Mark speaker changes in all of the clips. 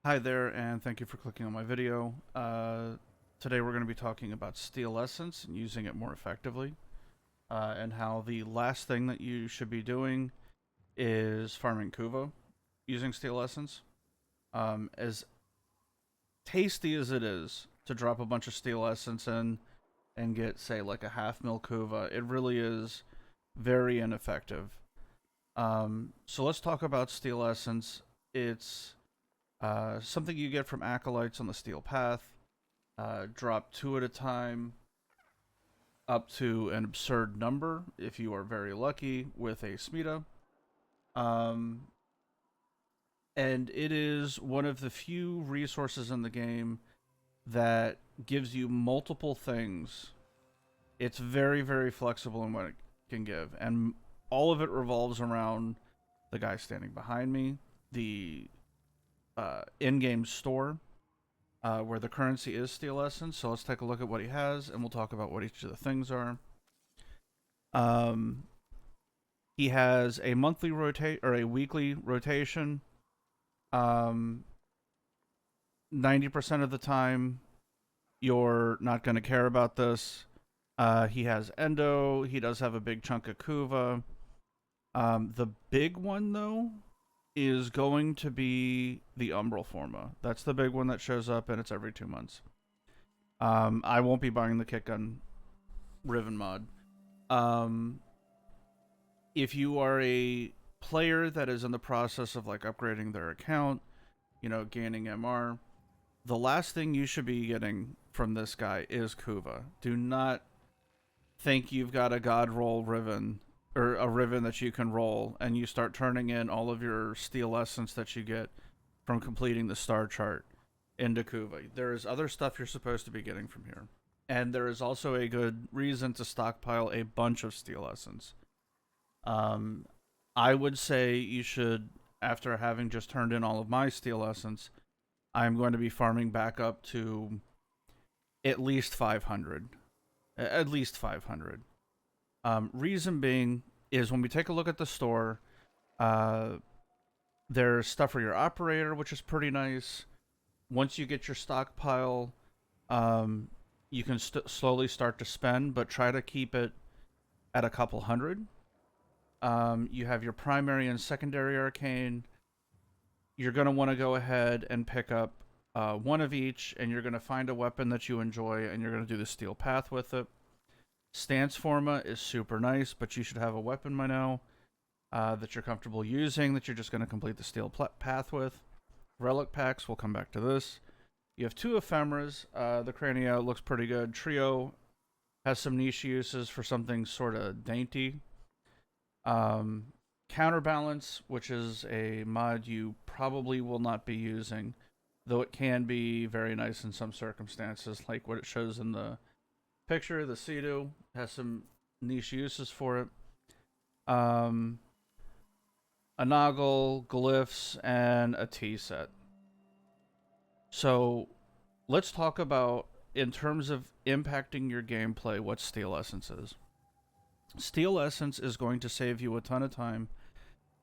Speaker 1: Hi there, and thank you for clicking on my video. Today we're going to be talking about steel essence and using it more effectively, and how the last thing that you should be doing is farming Kuva using steel essence. As tasty as it is to drop a bunch of steel essence in and get, say, like a half mil Kuva, it really is very ineffective. So let's talk about steel essence. It's something you get from acolytes on the steel path. Drop two at a time, up to an absurd number if you are very lucky with a Smita. Um, and it is one of the few resources in the game that gives you multiple things. It's very, very flexible in what it can give. And all of it revolves around the guy standing behind me, the in-game store, where the currency is steel essence. So let's take a look at what he has, and we'll talk about what each of the things are. Um, he has a monthly rotate or a weekly rotation. 90% of the time, you're not going to care about this. He has Endo. He does have a big chunk of Kuva. The big one, though, is going to be the Umbral Forma. That's the big one that shows up, and it's every 2 months. I won't be buying the Kick Gun Riven mod. If you are a player that is in the process of like upgrading their account, gaining MR, the last thing you should be getting from this guy is Kuva. Do not think you've got a god roll Riven or a Riven that you can roll and you start turning in all of your steel essence that you get from completing the star chart into Kuva. There is other stuff you're supposed to be getting from here. And there is also a good reason to stockpile a bunch of steel essence. I would say you should, after having just turned in all of my steel essence, I'm going to be farming back up to at least 500. At least 500. Reason being is when we take a look at the store, there's stuff for your operator, which is pretty nice. Once you get your stockpile, you can slowly start to spend, but try to keep it at a couple hundred. You have your primary and secondary arcane. You're going to want to go ahead and pick up one of each, and you're going to find a weapon that you enjoy, and you're going to do the steel path with it. Stance Forma is super nice, but you should have a weapon by now that you're comfortable using, that you're just going to complete the steel path with. Relic packs, we'll come back to this. You have two ephemeras. The Crania looks pretty good. Trio has some niche uses for something sort of dainty. Counterbalance, which is a mod you probably will not be using, though it can be very nice in some circumstances, like what it shows in the picture. The Cedo has some niche uses for it. A Noggle, Glyphs, and a Tea set. So let's talk about, in terms of impacting your gameplay, what Steel Essence is. Steel Essence is going to save you a ton of time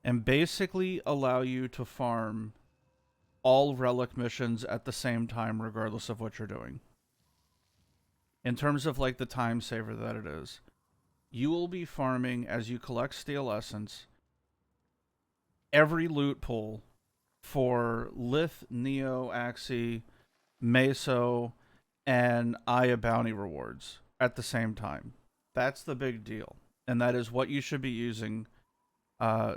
Speaker 1: and basically allow you to farm all relic missions at the same time, regardless of what you're doing. In terms of like the time saver that it is, you will be farming as you collect Steel Essence every loot pool for Lith, Neo, Axie, Meso, and Aya bounty rewards at the same time. That's the big deal. And that is what you should be using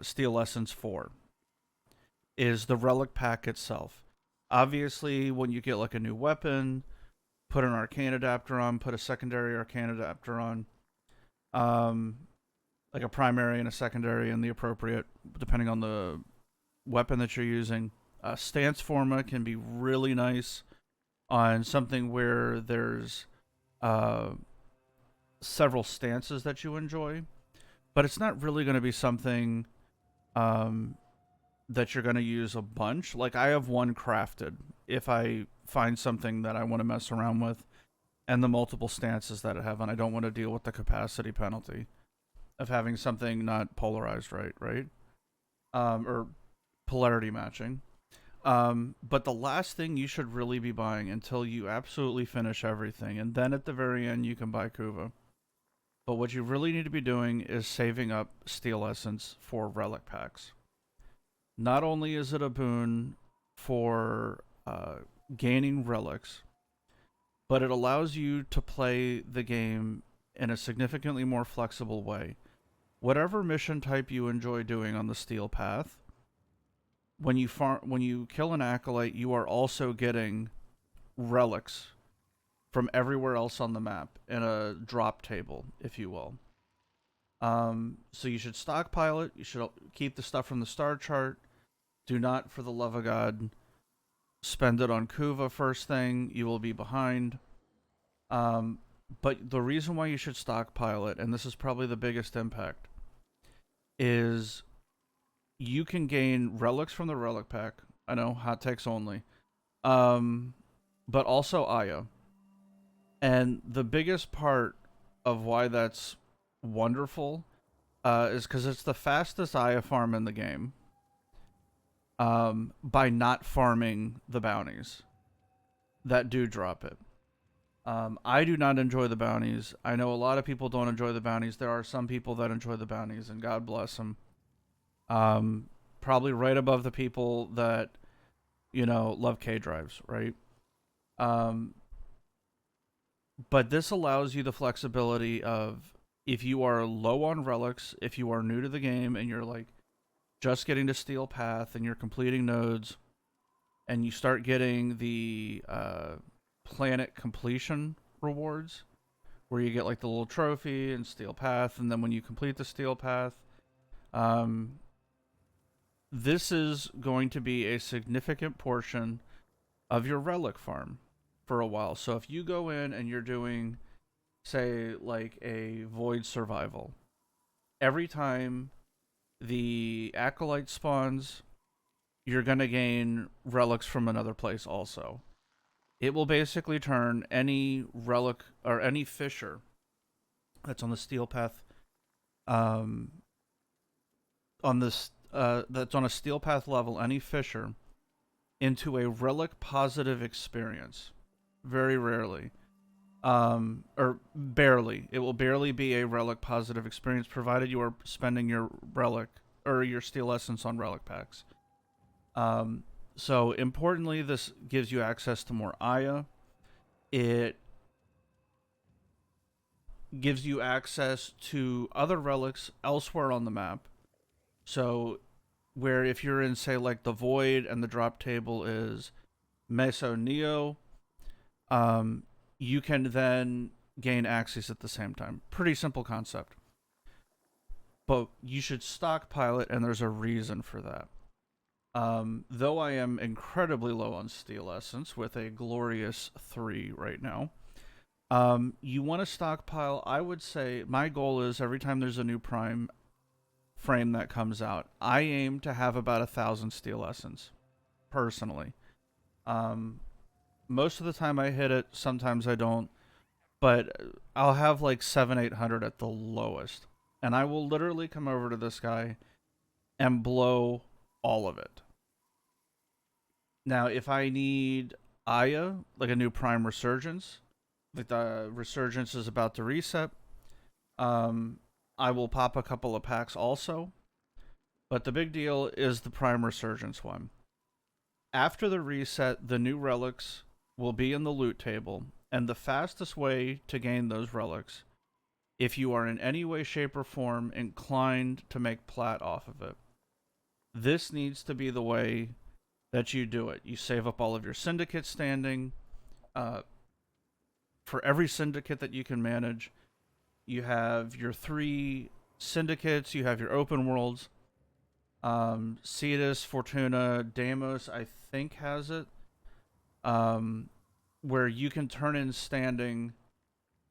Speaker 1: Steel Essence for, is the relic pack itself. Obviously, when you get like a new weapon, put an arcane adapter on, put a secondary arcane adapter on, like a primary and a secondary and the appropriate, depending on the weapon that you're using. Stance Forma can be really nice on something where there's several stances that you enjoy, but it's not really going to be something that you're going to use a bunch. Like, I have one crafted if I find something that I want to mess around with, and the multiple stances that I have, and I don't want to deal with the capacity penalty of having something not polarized right? Or polarity matching. But the last thing you should really be buying until you absolutely finish everything, and then at the very end you can buy Kuva. But what you really need to be doing is saving up Steel Essence for relic packs. Not only is it a boon for gaining relics, but it allows you to play the game in a significantly more flexible way. Whatever mission type you enjoy doing on the Steel Path, when you kill an acolyte, you are also getting relics from everywhere else on the map in a drop table, if you will. So you should stockpile it. You should keep the stuff from the star chart. Do not, for the love of God, spend it on Kuva first thing. You will be behind. But the reason why you should stockpile it, and this is probably the biggest impact, is you can gain relics from the relic pack. I know, hot takes only. But also Aya. And the biggest part of why that's wonderful is because it's the fastest Aya farm in the game by not farming the bounties that do drop it. I do not enjoy the bounties. I know a lot of people don't enjoy the bounties. There are some people that enjoy the bounties, and God bless them. Probably right above the people that, love K drives, right? But this allows you the flexibility of, if you are low on relics, if you are new to the game and you're like just getting to Steel Path and you're completing nodes, and you start getting the planet completion rewards, where you get like the little trophy and Steel Path, and then when you complete the Steel Path, this is going to be a significant portion of your relic farm for a while. So if you go in and you're doing, say, like a void survival, every time the acolyte spawns, you're going to gain relics from another place also. It will basically turn any relic or any fissure that's on the Steel Path, on this that's on a Steel Path level, any fissure, into a relic positive experience. Very rarely, or barely. It will barely be a relic positive experience, provided you are spending your relic or your Steel Essence on relic packs. So importantly, this gives you access to more Aya. It gives you access to other relics elsewhere on the map. So, where if you're in, say, like the Void and the drop table is Meso Neo, you can then gain access at the same time. Pretty simple concept. But you should stockpile it, and there's a reason for that. Though I am incredibly low on Steel Essence with a glorious 3 right now, you want to stockpile. I would say my goal is every time there's a new Prime frame that comes out, I aim to have about 1,000 Steel Essence, personally. Most of the time I hit it, sometimes I don't, but I'll have like 700-800 at the lowest. And I will literally come over to this guy and blow all of it. Now, if I need Aya, like a new Prime Resurgence, like the Resurgence is about to reset, I will pop a couple of packs also. But the big deal is the Prime Resurgence one. After the reset, the new relics will be in the loot table, and the fastest way to gain those relics, if you are in any way, shape, or form inclined to make plat off of it, this needs to be the way that you do it. You save up all of your syndicate standing. For every syndicate that you can manage, you have your 3 syndicates, you have your open worlds. Cetus, Fortuna, Deimos, I think, has it. Where you can turn in standing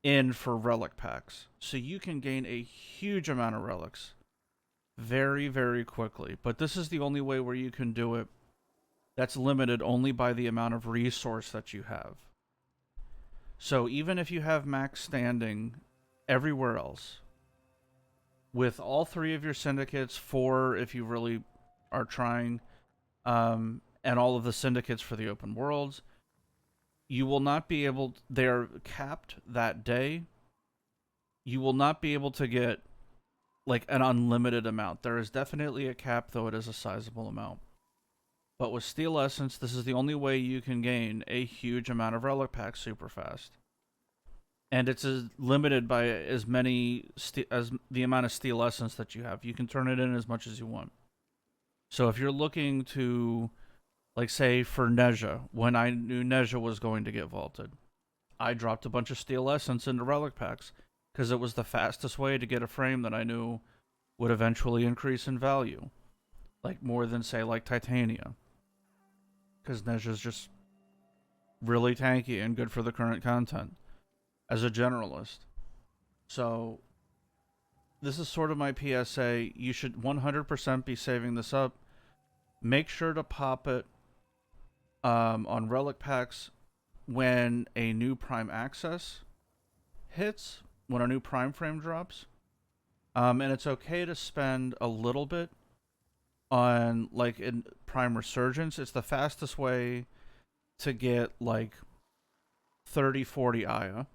Speaker 1: in for relic packs. So you can gain a huge amount of relics very, very quickly. But this is the only way where you can do it. That's limited only by the amount of resource that you have. So even if you have max standing everywhere else, with all 3 of your syndicates, 4 if you really are trying, and all of the syndicates for the open worlds, you will not be able, they're capped that day. You will not be able to get like an unlimited amount. There is definitely a cap, though it is a sizable amount. But with Steel Essence, this is the only way you can gain a huge amount of relic packs super fast. And it's limited by as many as the amount of Steel Essence that you have. You can turn it in as much as you want. So if you're looking to, like, say for Nezha, when I knew Nezha was going to get vaulted, I dropped a bunch of Steel Essence into relic packs because it was the fastest way to get a frame that I knew would eventually increase in value, like more than say like Titania, because Nezha's just really tanky and good for the current content as a generalist. So this is sort of my PSA. You should 100% be saving this up. Make sure to pop it on relic packs when a new Prime Access hits, when a new Prime frame drops. And it's okay to spend a little bit on, like, in Prime Resurgence. It's the fastest way to get, like, 30, 40 Aya.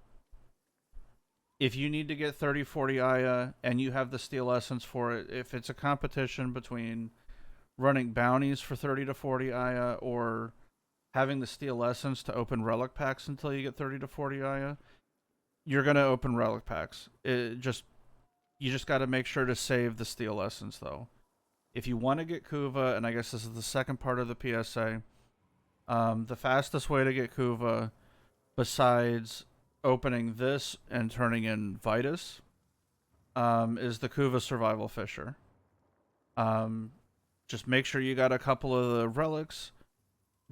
Speaker 1: If you need to get 30, 40 Aya and you have the Steel Essence for it, if it's a competition between running bounties for 30 to 40 Aya or having the Steel Essence to open relic packs until you get 30 to 40 Aya, you're going to open relic packs. You just got to make sure to save the Steel Essence, though. If you want to get Kuva, and I guess this is the second part of the PSA, the fastest way to get Kuva, besides opening this and turning in Vitus, is the Kuva Survival Fisher. Just make sure you got a couple of the relics.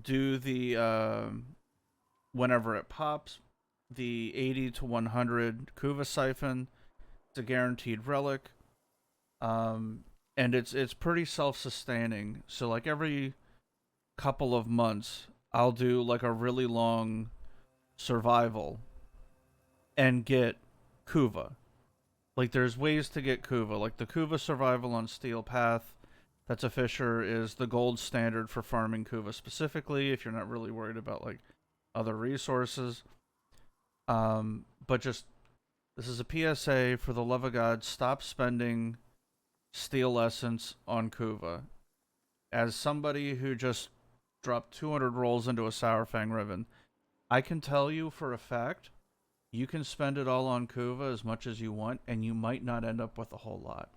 Speaker 1: Do the, whenever it pops, the 80 to 100 Kuva Siphon. It's a guaranteed relic. And it's pretty self-sustaining. So like every couple of months, I'll do like a really long survival and get Kuva. Like there's ways to get Kuva. Like the Kuva survival on Steel Path, that's a Fisher, is the gold standard for farming Kuva specifically if you're not really worried about like other resources. But just, this is a PSA for the love of God, stop spending Steel Essence on Kuva. As somebody who just dropped 200 rolls into a Sour Fang Riven, I can tell you for a fact, you can spend it all on Kuva as much as you want, and you might not end up with a whole lot.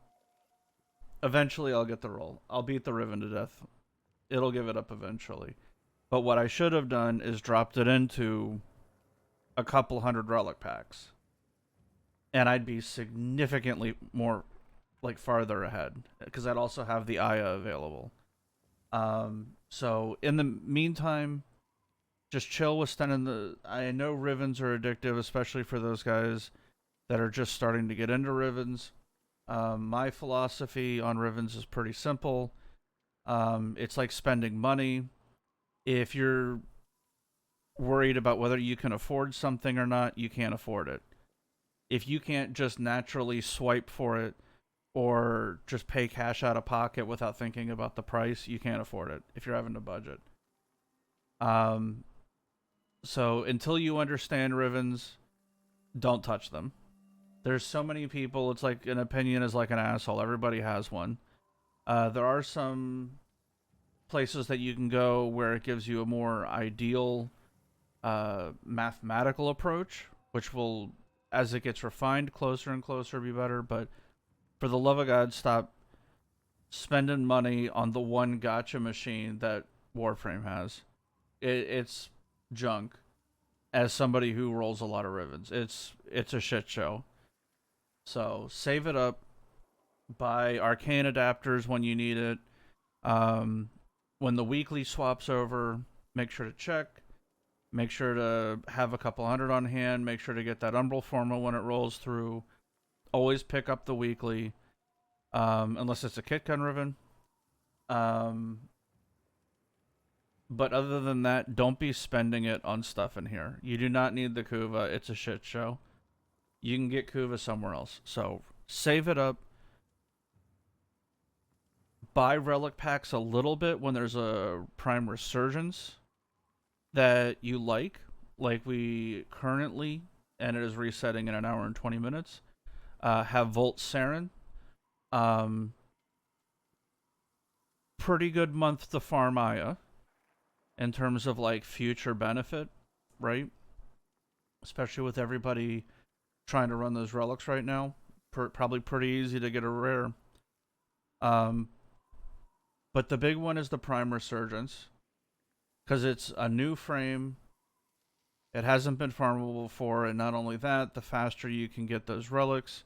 Speaker 1: Eventually, I'll get the roll. I'll beat the Riven to death. It'll give it up eventually. But what I should have done is dropped it into a couple hundred relic packs. And I'd be significantly more, like, farther ahead. Because I'd also have the Aya available. So, in the meantime, just chill with spending the... I know Rivens are addictive, especially for those guys that are just starting to get into Rivens. My philosophy on Rivens is pretty simple. It's like spending money. If you're worried about whether you can afford something or not, you can't afford it. If you can't just naturally swipe for it or just pay cash out of pocket without thinking about the price, you can't afford it if you're having a budget. So until you understand Rivens, don't touch them. There's so many people, it's like an opinion is like an asshole. Everybody has one. There are some places that you can go where it gives you a more ideal mathematical approach, which will, as it gets refined closer and closer, be better. But for the love of God, stop spending money on the one gacha machine that Warframe has. It's junk. As somebody who rolls a lot of Rivens, it's a shit show. So save it up. Buy arcane adapters when you need it. When the weekly swaps over, make sure to check. Make sure to have a couple hundred on hand. Make sure to get that Umbral Forma when it rolls through. Always pick up the weekly, unless it's a kit gun Riven. But other than that, don't be spending it on stuff in here. You do not need the Kuva. It's a shit show. You can get Kuva somewhere else. So save it up. buy relic packs a little bit when there's a prime resurgence that you like we currently, and it is resetting in an hour and 20 minutes, have Volt Saren. Um, Pretty good month to farm Aya in terms of like future benefit, right? Especially with everybody trying to run those relics right now. Probably pretty easy to get a rare. Um, but the big one is the Prime Resurgence because it's a new frame. It hasn't been farmable before, and not only that, the faster you can get those relics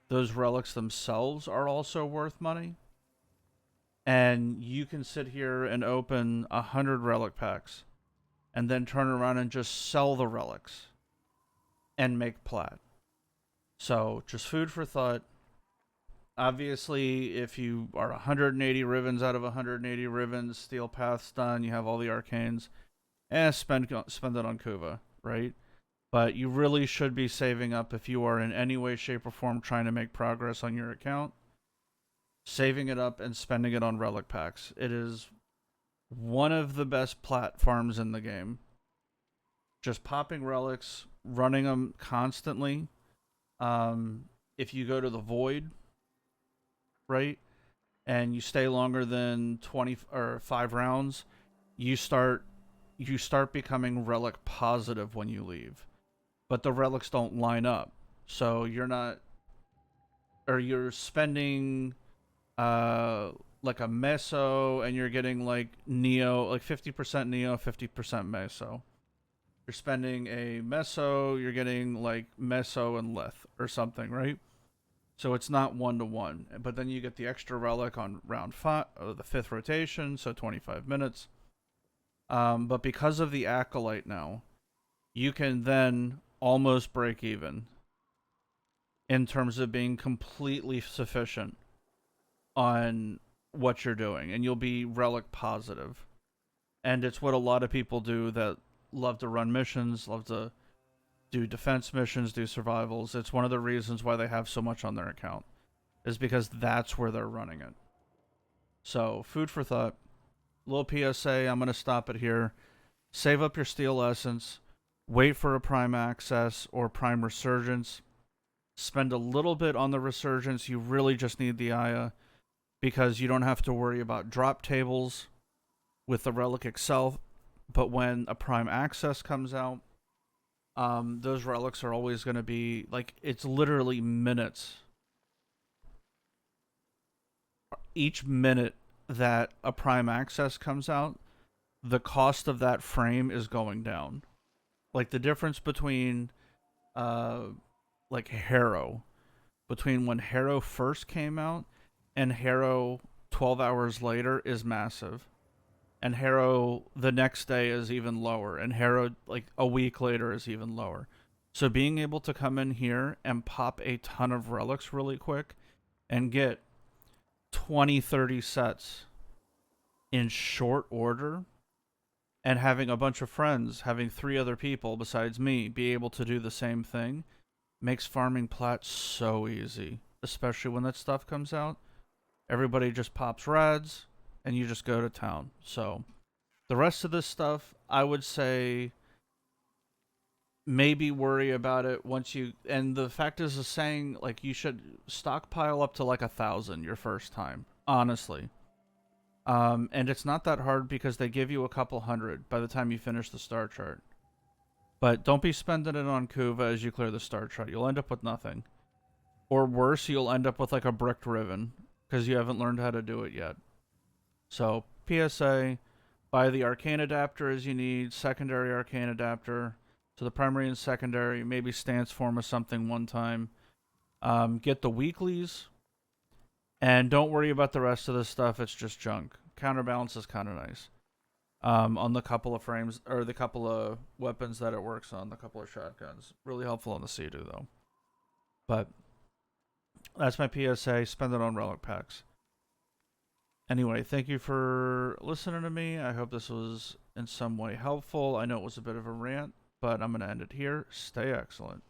Speaker 1: themselves are also worth money. And you can sit here and open 100 relic packs and then turn around and just sell the relics and make plat. So, just food for thought. Obviously, if you are 180 rivens out of 180 rivens, Steel Path's done, you have all the arcanes, spend it on Kuva, right? But you really should be saving up if you are in any way, shape, or form trying to make progress on your account. Saving it up and spending it on relic packs. It is one of the best platforms in the game. Just popping relics, running them constantly. If you go to the Void, right, and you stay longer than 20 or 5 rounds, you start becoming relic positive when you leave. But the relics don't line up. So you're spending like a meso and you're getting like neo, like 50% neo, 50% meso. You're spending a meso, you're getting like meso and lith or something, right? So it's not 1-to-1. But then you get the extra relic on round 5, the 5th rotation, so 25 minutes. But because of the Acolyte now, you can then almost break even in terms of being completely sufficient on what you're doing, and you'll be relic positive. And it's what a lot of people do that love to run missions, love to do defense missions, do survivals. It's one of the reasons why they have so much on their account, is because that's where they're running it. So, food for thought. Little PSA, I'm going to stop it here. Save up your Steel Essence. Wait for a Prime Access or Prime Resurgence. Spend a little bit on the Resurgence. You really just need the Aya, because you don't have to worry about drop tables with the relic itself. But when a Prime Access comes out, those relics are always going to be like, it's literally minutes. Each minute that a Prime Access comes out, the cost of that frame is going down. Like the difference between like Harrow, between when Harrow first came out and Harrow 12 hours later is massive. And Harrow the next day is even lower. And Harrow like a week later is even lower. So being able to come in here and pop a ton of relics really quick and get 20, 30 sets in short order, and having a bunch of friends, having 3 other people besides me be able to do the same thing, makes farming plat so easy. Especially when that stuff comes out. Everybody just pops rads, and you just go to town. So, the rest of this stuff, I would say, maybe worry about it once you... And the fact is saying, like, you should stockpile up to, like, 1,000 your first time. Honestly. And it's not that hard because they give you a couple hundred by the time you finish the star chart. But don't be spending it on Kuva as you clear the star chart. You'll end up with nothing. Or worse, you'll end up with like a bricked riven because you haven't learned how to do it yet. So, PSA, buy the arcane adapter as you need, secondary arcane adapter. So the primary and secondary, maybe stance form of something one time. Get the weeklies. And don't worry about the rest of this stuff. It's just junk. Counterbalance is kind of nice. On the couple of frames, or the couple of weapons that it works on, the couple of shotguns. Really helpful on the Sea-Doo, though. But that's my PSA. Spend it on relic packs. Anyway, thank you for listening to me. I hope this was in some way helpful. I know it was a bit of a rant, but I'm going to end it here. Stay excellent.